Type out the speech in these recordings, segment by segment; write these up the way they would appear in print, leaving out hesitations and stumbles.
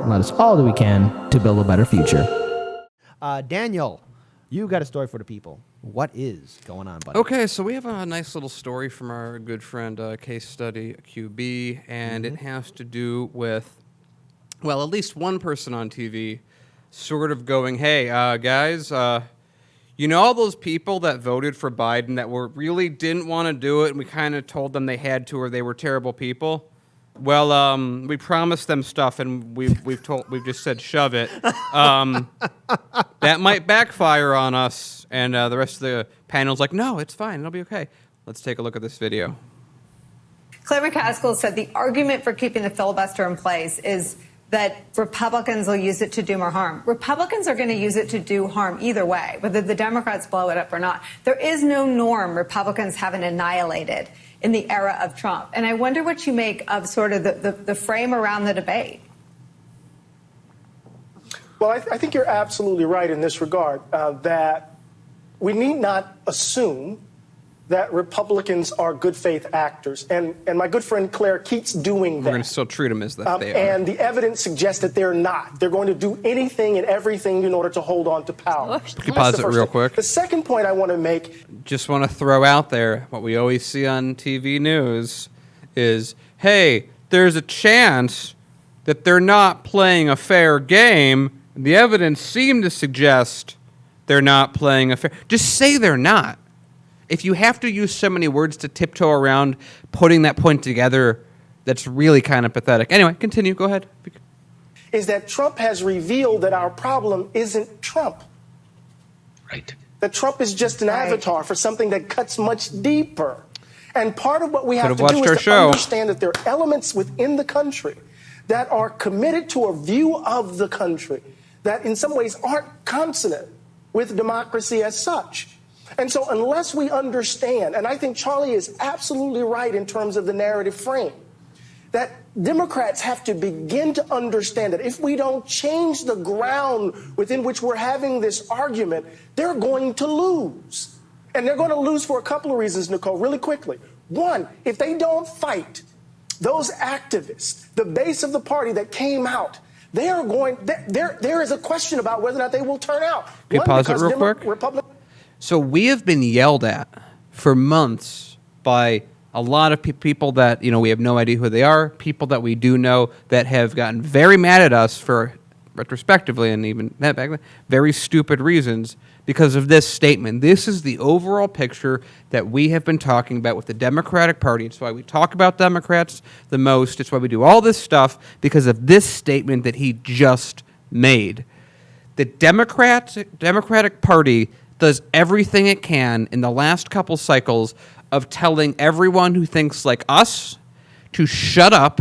and let us all do we can to build a better future. Daniel, you got a story for the people. What is going on, buddy? Okay, so we have a nice little story from our good friend Case Study QB, and it has to do with, well, at least one person on TV sort of going, hey, guys, you know all those people that voted for Biden that really didn't want to do it, and we kind of told them they had to or they were terrible people? Well, we promised them stuff, and we've just said shove it. That might backfire on us. And the rest of the panel's like, no, it's fine. It'll be okay. Let's take a look at this video. Claire McCaskill said the argument for keeping the filibuster in place is that Republicans will use it to do more harm. Republicans are going to use it to do harm either way, whether the Democrats blow it up or not. There is no norm Republicans haven't annihilated in the era of Trump. And I wonder what you make of sort of the frame around the debate. Well, I think you're absolutely right in this regard, that we need not assume that Republicans are good faith actors. And my good friend Claire keeps doing that. We're going to still treat them as that they are. And the evidence suggests that they're not. They're going to do anything and everything in order to hold on to power. Can you pause it real quick? The second point I want to make. Just want to throw out there what we always see on TV news is, hey, there's a chance that they're not playing a fair game. The evidence seemed to suggest they're not playing a fair. Just say they're not. If you have to use so many words to tiptoe around putting that point together, that's really kind of pathetic. Anyway, continue. Go ahead. Is that Trump has revealed that our problem isn't Trump. Right. That Trump is just an avatar for something that cuts much deeper. And part of what we have to do is to understand that there are elements within the country that are committed to a view of the country that in some ways aren't consonant with democracy as such. And so unless we understand, and I think Charlie is absolutely right in terms of the narrative frame, that Democrats have to begin to understand that if we don't change the ground within which we're having this argument, they're going to lose. And they're going to lose for a couple of reasons, Nicole, really quickly. One, if they don't fight those activists, the base of the party that came out, they are going, there is a question about whether or not they will turn out. Can you pause it real quick? So we have been yelled at for months by a lot of people that, we have no idea who they are, people that we do know that have gotten very mad at us for, retrospectively, and even that back then, very stupid reasons because of this statement. This is the overall picture that we have been talking about with the Democratic Party. It's why we talk about Democrats the most. It's why we do all this stuff, because of this statement that he just made. The Democratic Party does everything it can in the last couple cycles of telling everyone who thinks like us to shut up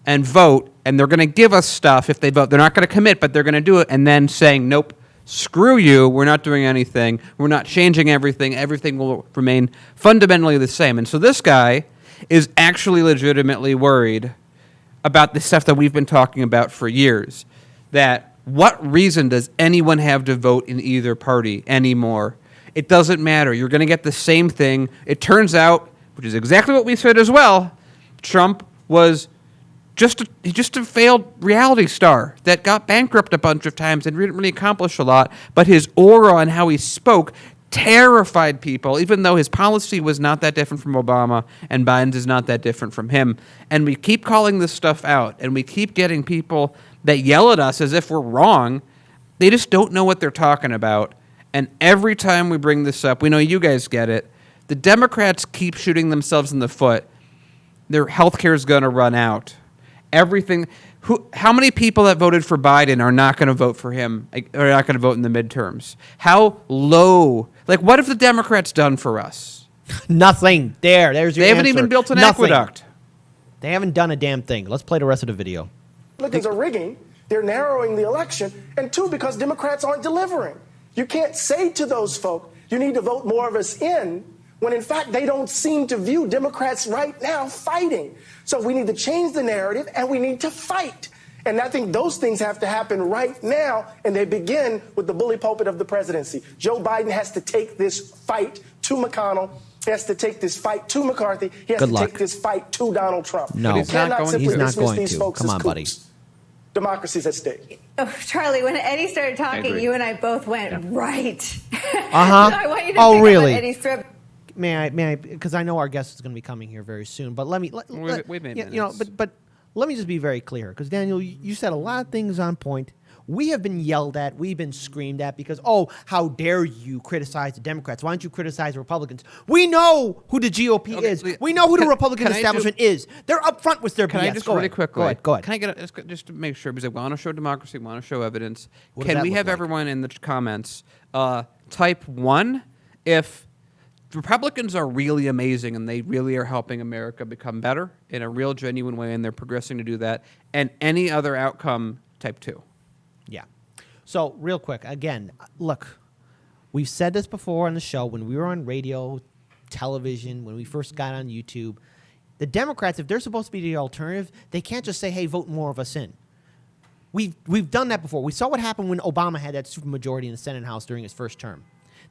and vote, and they're going to give us stuff if they vote. They're not going to commit, but they're going to do it, and then saying, nope, screw you, we're not doing anything, we're not changing everything, everything will remain fundamentally the same. And so this guy is actually legitimately worried about the stuff that we've been talking about for years, that what reason does anyone have to vote in either party anymore? It doesn't matter. You're going to get the same thing. It turns out, which is exactly what we said as well, Trump was just a failed reality star that got bankrupt a bunch of times and didn't really accomplish a lot, but his aura and how he spoke terrified people, even though his policy was not that different from Obama and Biden's is not that different from him. And we keep calling this stuff out, and we keep getting people that yell at us as if we're wrong. They just don't know what they're talking about. And every time we bring this up, we know you guys get it. The Democrats keep shooting themselves in the foot. Their health care is going to run out. Everything. How many people that voted for Biden are not going to vote for him, or not going to vote in the midterms? How low? Like, what have the Democrats done for us? Nothing. There's your answer. They haven't even built an aqueduct. They haven't done a damn thing. Let's play the rest of the video. Republicans are rigging. They're narrowing the election. And two, because Democrats aren't delivering. You can't say to those folk, you need to vote more of us in, when in fact they don't seem to view Democrats right now fighting. So we need to change the narrative and we need to fight. And I think those things have to happen right now, and they begin with the bully pulpit of the presidency. Joe Biden has to take this fight to McConnell. He has to take this fight to McCarthy. He has to take this fight to Donald Trump. No, he's not going to. Come on, buddy. democracy's at stake. Oh, Charlie, when Eddie started talking, you and I both went, right. Uh-huh. So I want you to Oh, pick really? up on Eddie's thread. May I, because I know our guest is going to be coming here very soon, but let me, Wait a minute. you know, but let me just be very clear, because Daniel, you said a lot of things on point. We have been yelled at, we've been screamed at because, oh, how dare you criticize the Democrats? Why don't you criticize the Republicans? We know who the GOP is. We know who the Republican establishment is. They're upfront with their BS. Can I just Go really ahead. quickly? Go ahead. Can I get just to make sure, because I want to show democracy, want to show evidence. What does Can that we look have like? everyone in the comments type 1 if Republicans are really amazing and they really are helping America become better in a real, genuine way, and they're progressing to do that, and any other outcome type 2. Yeah. So real quick, again, look, we've said this before on the show when we were on radio, television, when we first got on YouTube. The Democrats, if they're supposed to be the alternative, they can't just say, hey, vote more of us in. We've done that before. We saw what happened when Obama had that supermajority in the Senate House during his first term.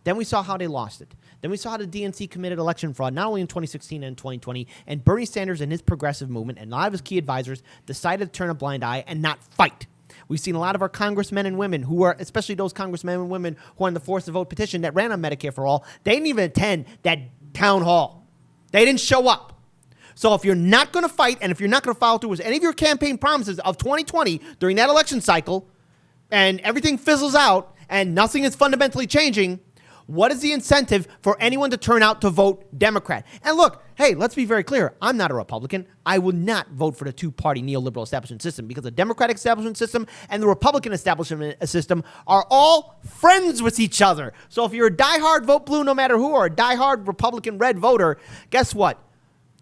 Then we saw how they lost it. Then we saw how the DNC committed election fraud, not only in 2016 and 2020, and Bernie Sanders and his progressive movement and a lot of his key advisors decided to turn a blind eye and not fight. We've seen a lot of our congressmen and women who are, especially those congressmen and women who are on the Force the Vote petition that ran on Medicare for All, they didn't even attend that town hall. They didn't show up. So if you're not going to fight and if you're not going to follow through with any of your campaign promises of 2020 during that election cycle and everything fizzles out and nothing is fundamentally changing, what is the incentive for anyone to turn out to vote Democrat? And look, hey, let's be very clear. I'm not a Republican. I would not vote for the two-party neoliberal establishment system because the Democratic establishment system and the Republican establishment system are all friends with each other. So if you're a diehard vote blue no matter who or a diehard Republican red voter, guess what?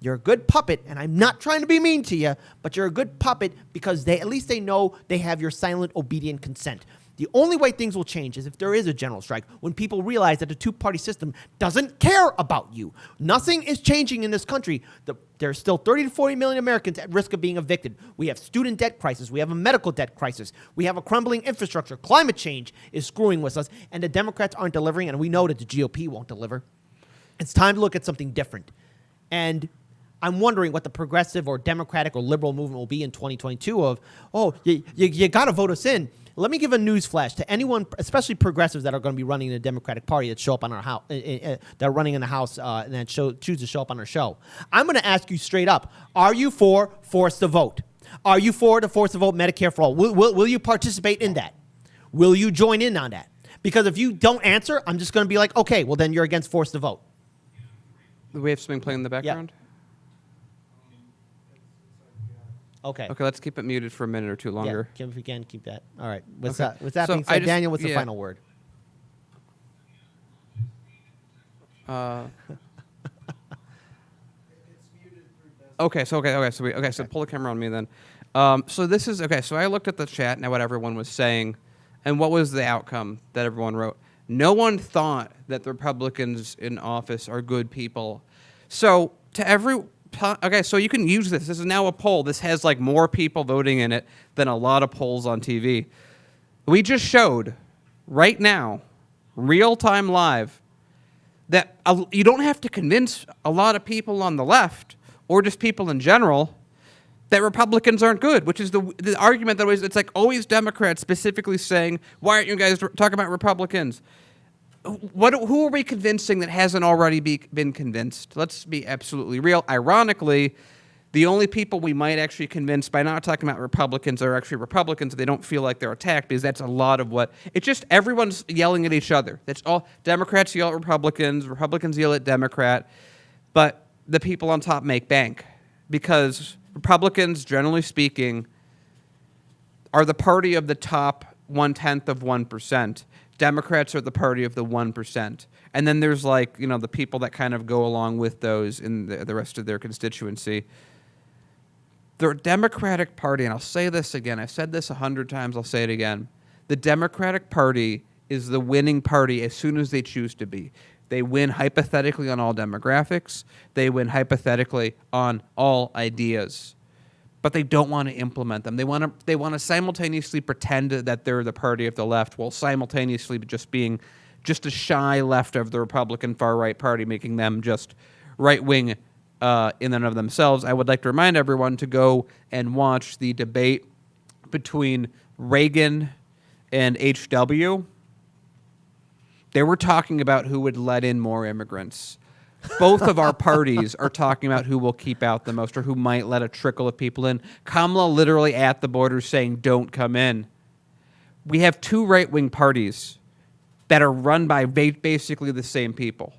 You're a good puppet, and I'm not trying to be mean to you, but you're a good puppet because at least they know they have your silent, obedient consent. The only way things will change is if there is a general strike, when people realize that the two-party system doesn't care about you. Nothing is changing in this country. There's still 30 to 40 million Americans at risk of being evicted. We have student debt crisis. We have a medical debt crisis. We have a crumbling infrastructure. Climate change is screwing with us, and the Democrats aren't delivering, and we know that the GOP won't deliver. It's time to look at something different. And I'm wondering what the progressive or Democratic or liberal movement will be in 2022 of, oh, you got to vote us in. Let me give a news flash to anyone, especially progressives that are going to be running in the Democratic Party that show up on our house, that are running in the House and that choose to show up on our show. I'm going to ask you straight up: are you for force to vote? Are you for the force to vote Medicare for all? Will you participate in that? Will you join in on that? Because if you don't answer, I'm just going to be like, okay, well then you're against force to vote. Do we have something playing in the background? Okay. Okay, let's keep it muted for a minute or two longer. Yeah, if we can, keep that. All right. With Okay. that So being I said, just- Daniel, what's the yeah. final word? So pull the camera on me then. So this is okay. So I looked at the chat and what everyone was saying, and what was the outcome that everyone wrote. No one thought that the Republicans in office are good people. So so you can use this. This is now a poll. This has like more people voting in it than a lot of polls on TV. We just showed right now, real time live, that you don't have to convince a lot of people on the left or just people in general that Republicans aren't good, which is the argument that it's like always Democrats specifically saying, why aren't you guys talking about Republicans? Who are we convincing that hasn't already been convinced? Let's be absolutely real. Ironically, the only people we might actually convince by not talking about Republicans are actually Republicans. They don't feel like they're attacked because that's a lot of what it's just everyone's yelling at each other. That's all. Democrats yell at Republicans. Republicans yell at Democrat. But the people on top make bank because Republicans, generally speaking, are the party of the top 1/10 of 1%. Democrats are the party of the 1%. And then there's like, the people that kind of go along with those in the rest of their constituency. The Democratic Party, and I'll say this again, I've said this 100 times, I'll say it again. The Democratic Party is the winning party as soon as they choose to be. They win hypothetically on all demographics. They win hypothetically on all ideas. But they don't want to implement them. They want to simultaneously pretend that they're the party of the left while simultaneously just being just a shy left of the Republican far-right party, making them just right-wing in and of themselves. I would like to remind everyone to go and watch the debate between Reagan and HW, they were talking about who would let in more immigrants. Both of our parties are talking about who will keep out the most or who might let a trickle of people in. Kamala literally at the border saying, don't come in. We have two right-wing parties that are run by basically the same people.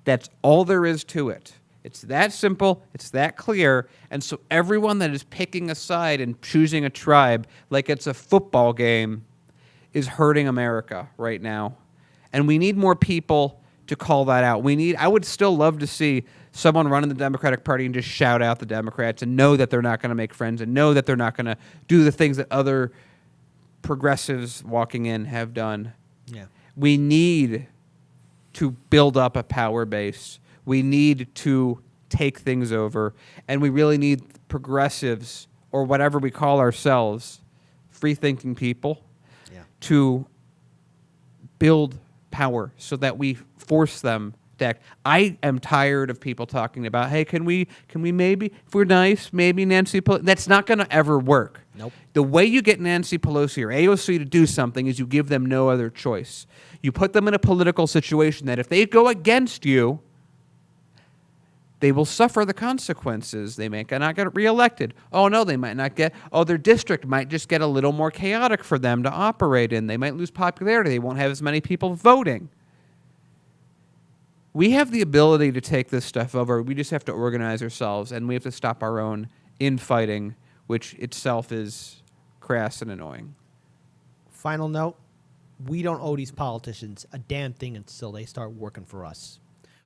That's all there is to it. It's that simple. It's that clear. And so everyone that is picking a side and choosing a tribe like it's a football game is hurting America right now. And we need more people to call that out. I would still love to see someone run in the Democratic Party and just shout out the Democrats and know that they're not going to make friends and know that they're not going to do the things that other progressives walking in have done. Yeah. We need to build up a power base. We need to take things over. And we really need progressives, or whatever we call ourselves, free-thinking people, to build power so that we force them to act. I am tired of people talking about, hey, can we maybe, if we're nice, maybe Nancy Pelosi. That's not going to ever work. Nope. The way you get Nancy Pelosi or AOC to do something is you give them no other choice. You put them in a political situation that if they go against you, they will suffer the consequences. They may not get reelected. Oh, no, they might not get. Oh, their district might just get a little more chaotic for them to operate in. They might lose popularity. They won't have as many people voting. We have the ability to take this stuff over. We just have to organize ourselves, and we have to stop our own infighting, which itself is crass and annoying. Final note, we don't owe these politicians a damn thing until they start working for us.